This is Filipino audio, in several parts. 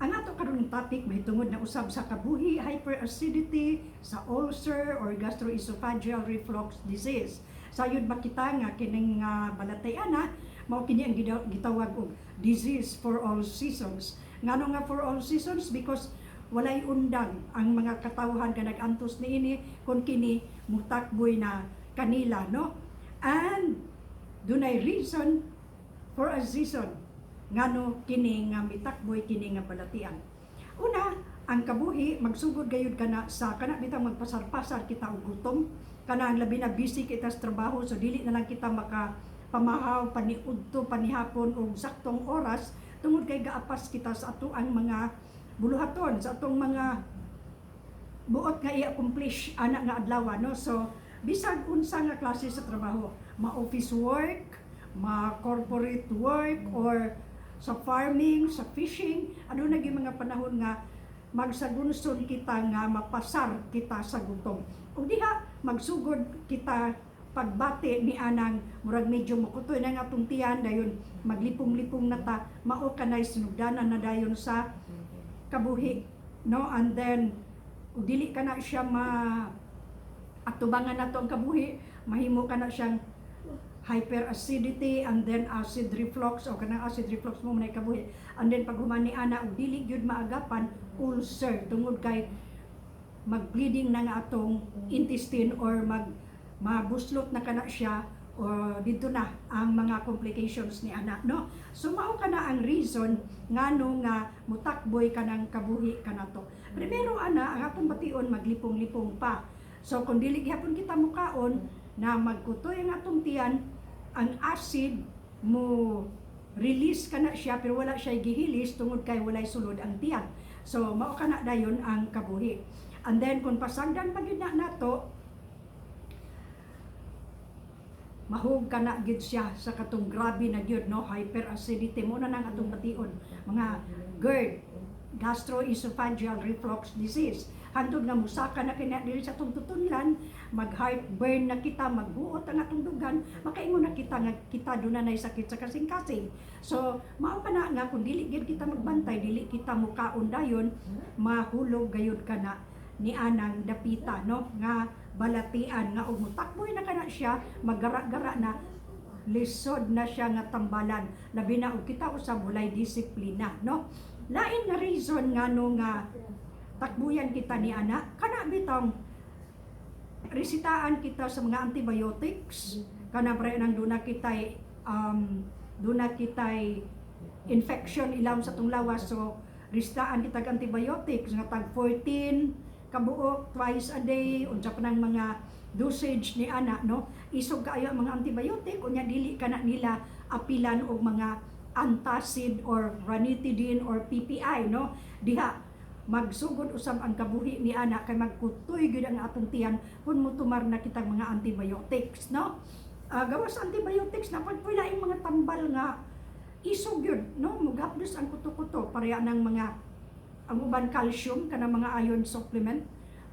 Ang ato karong topic may tungod na usab sa kabuhi, hyperacidity, sa ulcer or gastroesophageal reflux disease. Sayod makita nga kining balatay-ana mao kini ang gitawag og disease for all seasons. Ngano nga for all seasons? Because walay undang ang mga katawhan nga nag-antos niini kung kini mutakboy na kanila, no? And dunay reason for a season ngano kini nga mitakboy kini nga balatian. Una, ang kabuhi magsugod gayud kana sa kana bitang magpasar-pasar kita og gutom, kana ang labi na busy kita sa trabaho, so dili na lang kita maka pamahaw paniudto panihapon og saktong oras tungod kay gaapas kita sa ato ang mga buluhaton, sa atong mga buot nga i-accomplish ana nga adlaw, no? So bisag unsa nga klase sa trabaho, ma-office work, ma-corporate work, or sa farming, sa fishing, ano na yung mga panahon nga magsagunson kita nga mapasar kita sa gutom. O diha, magsugod kita pagbati ni anang murag medyo makutoy na nga atong tiyan dayon maglipong-lipong na ta, mao kanay sinugdanan na dayon sa kabuhi, no? And then ug dili kana siya atubangan nato ang kabuhi, mahimo kana siyang hyperacidity and then acid reflux o kanang acid reflux mo manay kabuhi, and then pag humani ana og dili gyud maagapan ulcer tungod kay mag-bleeding na nga atong intestine or mabuslot na kana siya o dito na ang mga complications ni ana, no? So mao kana ang reason ngano nga mutakboy kanang kabuhi kanato. Primero ana ang atong bation maglipong-lipong pa. So kung dili gyapon kita mukaon na magkutoy ang atong tiyan, ang acid mo release kana siya pero wala siya gihilis tungod kay walay sulod ang tiyan. So mao kana dayon ang kabuhi. And then kung pasagdan pa gyud nato, mahug kana gid siya sa katong grabe na gyud, no? Hyperacidity mo na nang atong bation, mga GERD, gastroesophageal reflux disease. Hantod nga musaka na kina diri sa atong tutunlan, mag-heartburn na kita, magbuot ang atong dugan, makaingon na kita nga kita dunay sakit sa kasing-kasing. So mao pa na nga kung dili gid kita magbantay, dili kita mukaon dayon, mahulog gayud kana ni anang dapita, no? Nga balatian nga og mutakboy na kana siya, maggara-gara na, lisod na siya nga tambalan, labi na og kita usab walay disiplina, no? Lain nga reason ngano nga takbuyan kita ni ana, kana bitong resitaan kita sa mga antibiotics, kana pre nang duna kitay infection ilam sa tong lawas, so resitaan kita og antibiotics nga tag 14 kabuok twice a day, unsa pa nang mga dosage ni ana, no? Isog kaayo ang mga antibiotic, unya dili kana nila apilan og mga antacid or ranitidine or PPI, no? Diha magsugod usab ang kabuhi ni ana kay magkutoy gyud ang atong tiyan kun mutumar na kitang mga antibiotics, no? Gawas antibiotics na pagpulaing mga tambal nga isog gyud, no? Mughapdos ang kuto-kuto pareha ng mga ang uban calcium kanang mga iron supplement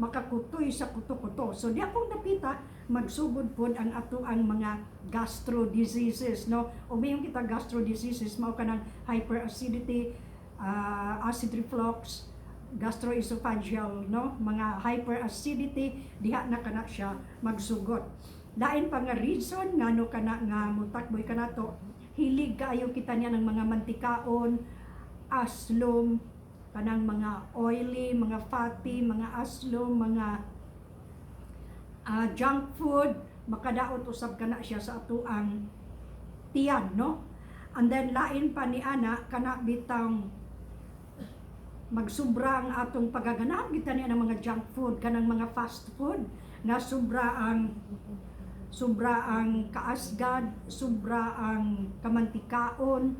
makakutoy sa kuto-kuto. So di akong napita magsugod pod ang ato ang mga gastro diseases, no? O mayong kita gastro diseases mao kanang hyperacidity, acid reflux, gastroesophageal, no? Mga hyperacidity, diha na kana siya magsugod. Lain pa nga reason ngano kana nga mutakboy kanato, hilig kaayo kita niya ng mga mantikaon, aslom, kanang mga oily, mga fatty, mga aslom, mga junk food, makadaot usab kana siya sa ato ang tiyan, no? And then lain pa ni ana kana bitang magsubra ang atong pagaganahan kita niya ng mga junk food, kanang mga fast food na sobra ang kaasgad, sobra ang kamantikaon,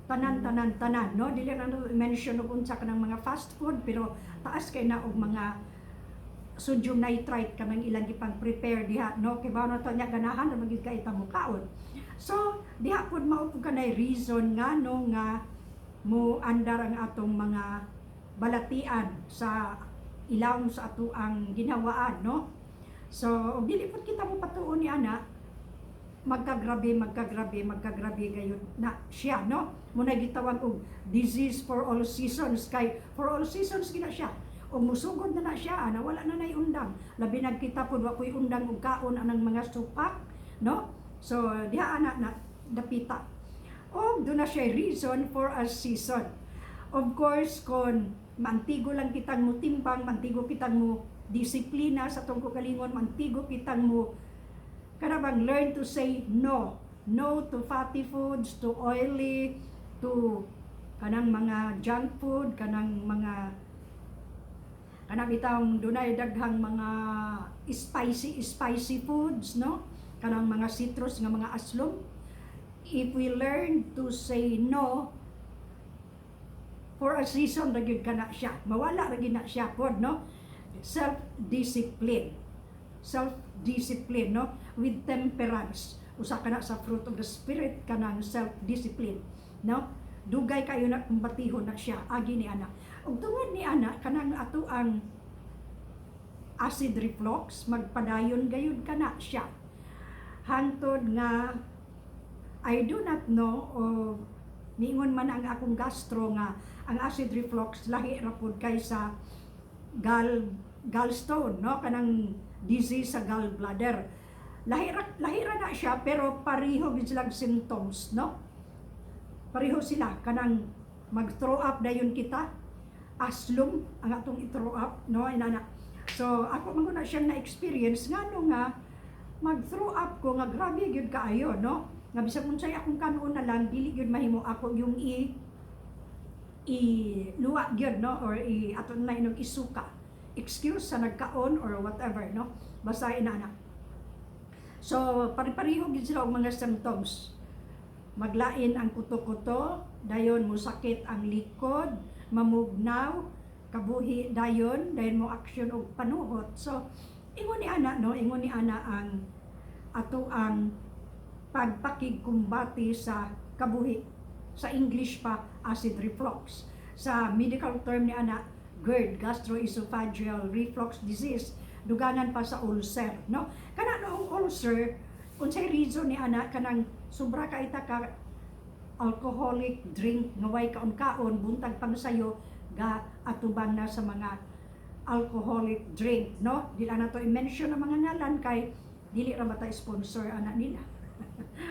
tanan, no? Dili na mention og unsa kanang mga fast food, pero taas kay na og mga sodium nitrite kanang ilang gipang prepare diha, no? Kay bawo na to nya ganahan na magid kay tamukaon. So diha pud mao pud kanay reason ngano nga mo andar ang atong mga balatian sa ilawom sa ato ang ginhawaan, no? So dili pud kita mo patuon ni ana magkagrabe gayud na siya, no? muna gitawag og disease for all seasons, kay for all seasons gina siya. O musugod na siya, wala na nay undang. Labi nagkita pod wa koy undang og kaon anang mga supak, no? So diha na dapita. O do na siya reason for a season. Of course, kon mantigo lang kitang mo timbang, mantigo kitang mo disiplina sa tong kagalingon, mantigo kitang mo kana bang learn to say no. No to fatty foods, to oily, to kanang mga junk food, kanang bitang dunay daghang mga spicy foods, no? Kanang mga citrus nga mga aslom. If we learn to say no, for a season ra gyud kana siya. Mawala ra gyud na siya pod, no? Self-discipline, no? With temperance. Usa kana sa fruit of the spirit kanang self-discipline, no? Dugay kayo na kumbatihon na siya agi ni ana. Ug tungod ni ana kanang ato ang acid reflux magpadayon gayud kana siya. Hangtod nga I do not know o niingon man ang akong gastro nga ang acid reflux lahi ra pud kaysa gallstone, no? Kanang disease sa gallbladder. Lahira na siya pero pareho gid silang symptoms, no? Pareho sila kanang mag-throw up dayon kita, aslom ang atong i-throw up, no? Inana. So ako man na siyang na-experience ngano nga mag-throw up ko nga grabe gyud kaayo, no? Nga bisag unsay akong kanon na lang dili gyud mahimo ako yung luwa gyud, no? Or aton na inog isuka. Excuse sa nagkaon or whatever, no? Basta inana. So, pare-pareho gid sila og mga symptoms. Maglain ang kuto-kuto, dayon mo sakit ang likod, mamugnaw, kabuhi dayon mo aksyon og panuhot. So, ingon ni ana, no? Ingon ni ana ang ato ang pagpakigkumbati sa kabuhi. Sa English pa, acid reflux. Sa medical term ni ana, GERD, gastroesophageal reflux disease. Dugangan pa sa ulcer, no? Kana noong ulcer, unsay reason ni ana kanang sobra ka ita ka alcoholic drink nga way kaon-kaon buntag pang sayo ga atubang na sa mga alcoholic drink, no? Dili na to i-mention ang mga ngalan kay dili ra mata sponsor ana nila.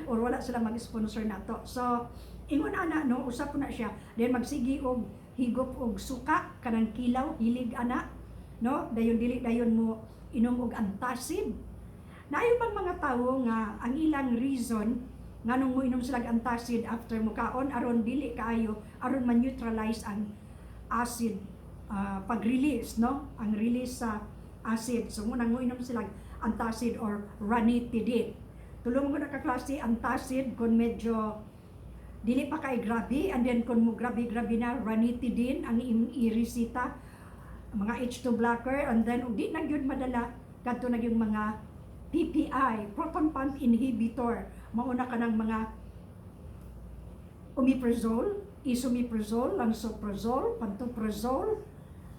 Or wala sila mag-sponsor nato. So ingon ana, no, usap ko na siya. Then magsigi og higop og suka kanang kilaw, hilig ana, no? Dayon dili dayon mo inom og antacid. Naayo bang mga tawo nga ang ilang reason nganong mo inom sila antacid after mo kaon aron dili kaayo aron ma-neutralize ang acid pag-release, no? Ang release sa acid. So mo inom sila antacid or ranitidine. Tulong mo na ka klase antacid kung medyo dili pa kay grabe, and then kung mo grabe na ranitidine ang iresita, mga H2 blocker, and then di na gyud madala kadto na yung mga PPI, proton pump inhibitor, mauna ka ng mga omeprazole, esomeprazole, lansoprazole, pantoprazole,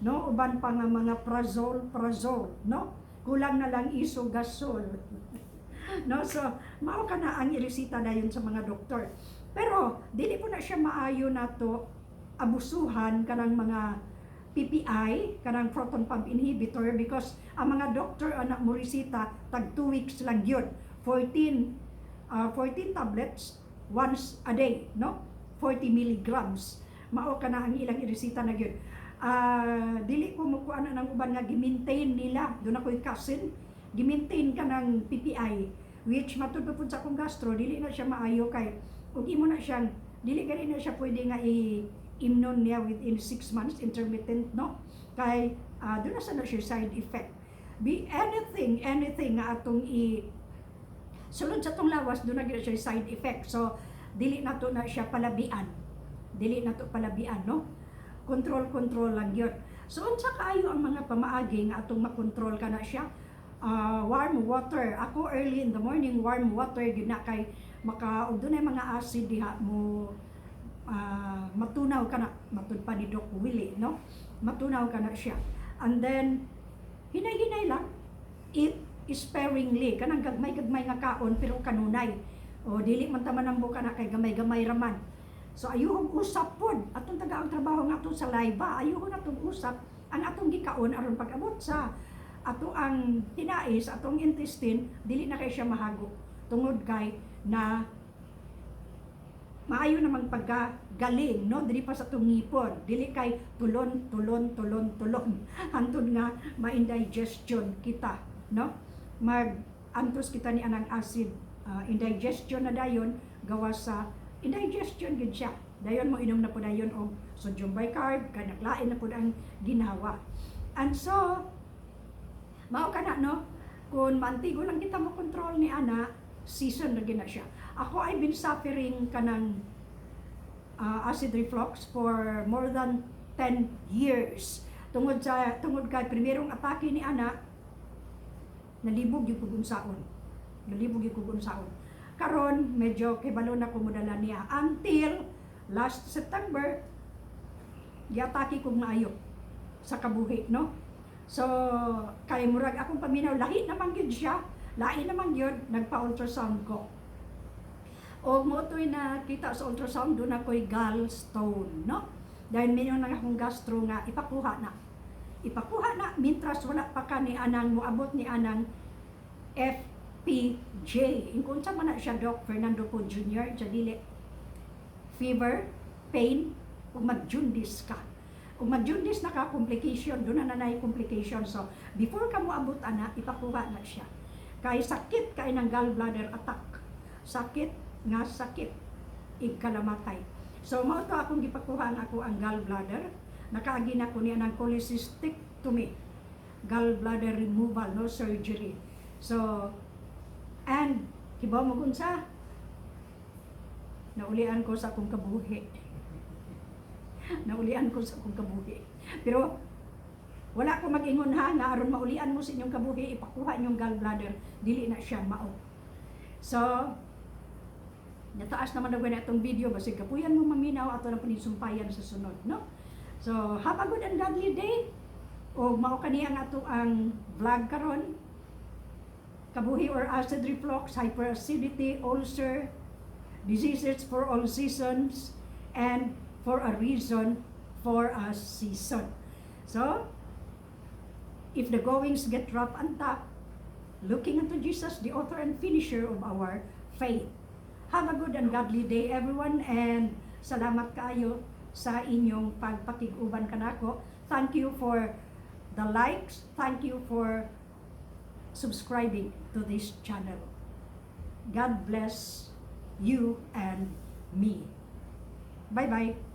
no? Uban pa nga mga prazole, no? Kulang na lang isogasol. No? So, mao ka na ang iresita dayon sa mga doktor. Pero dili po na siya maayo nato abusuhan kanang mga PPI, kanang proton pump inhibitor, because ang mga doktor anak mo resita tag 2 weeks lang yun. 14 tablets once a day, no? 40 milligrams. Mao ka na ang ilang iresita na yun. Dili ko mo kuan ng uban nga gi-maintain nila. Doon ako'y cousin, gi-maintain ka ng PPI, which matud pa pud sa akong gastro, dili na siya maayo kay ug imo na siyang dili gani na siya pwede nga i-immune niya within 6 months intermittent, no? Kay doon na sa siya side effect. Be anything nga atong sulod sa tong lawas, doon na gina siya side effect. So dili na to na siya palabian. No? Control lang yun. So unsa kaayo ang mga pamaagi nga atong makontrol ka na siya? Warm water. Ako early in the morning, warm water gyud na kay maka og dunay mga acid diha mo matunaw ka na, matud pa ni Doc Willie, no? Matunaw ka na siya. And then hinay-hinay lang, eat sparingly, kanang gagmay nga kaon pero kanunay. O dili man taman ang buka na kay gamay-gamay raman. So ayuhong usap pod atong taga ang trabaho nga ato sa live ba, ayuhon atong usap ang atong gikaon aron pag-abot sa ato ang tinais, atong intestine, dili na kay siya mahago tungod kay na maayo namang pagkagaling, no? Dili pa sa tungipon, dili kay tulon hantod nga ma-indigestion kita, no? Antos kita ni anang acid, indigestion na dayon gawa sa indigestion gid siya. Dayon mo inom na po dayon og sodium bicarb, kay naglain na po ang ginawa. And so mao kana, no? Kung mantigo lang kita mo control ni ana, season na gina siya. Ako ay been suffering kanang acid reflux for more than 10 years. Tungod kay primerong atake ni ana, nalibog yung kugunsaon. Karon medyo kibalo na kumudala niya until last September giatake kog maayo sa kabuhi, no? So kay murag akong paminaw lahi naman gyud siya, lain naman gyud, nagpa-ultrasound ko. O mo to'y nakita sa ultrasound, doon ako'y gallstone, no? Dahil minyon na akong gastro nga, ipakuha na, mintras wala pa ka ni anang, moabot ni anang FPJ. Kung sa man na siya, Doc Fernando po Jr., dili fever, pain, kung mag-jaundice ka. Kung mag-jaundice na ka, complication, doon na nanay complication. So, before ka moabot ana, ipakuha na siya. Kay sakit kay ng gallbladder attack. Sakit, igkalamatay. So mao to akong gipakuha ako ang gallbladder, nakaagi na ko niya ng cholecystectomy, gallbladder removal, no surgery. So and kibaw mo unsa, naulian ko sa akong kabuhi. Pero wala ko mag-ingon ha, na aron maulian mo sa inyong kabuhi, ipakuha inyong gallbladder, dili na siya mao. So nataas naman na na itong video, basig kapuyan mo maminaw ato na panisumpayan sa sunod, no? So, have a good and godly day. O mao kani ang ato ang vlog karon. Kabuhi or acid reflux, hyperacidity, ulcer, diseases for all seasons, and for a reason, for a season. So, if the goings get rough and tough, looking unto Jesus, the author and finisher of our faith. Have a good and godly day, everyone, and salamat kaayo sa inyong pagpakig-uban kanako. Thank you for the likes. Thank you for subscribing to this channel. God bless you and me. Bye-bye.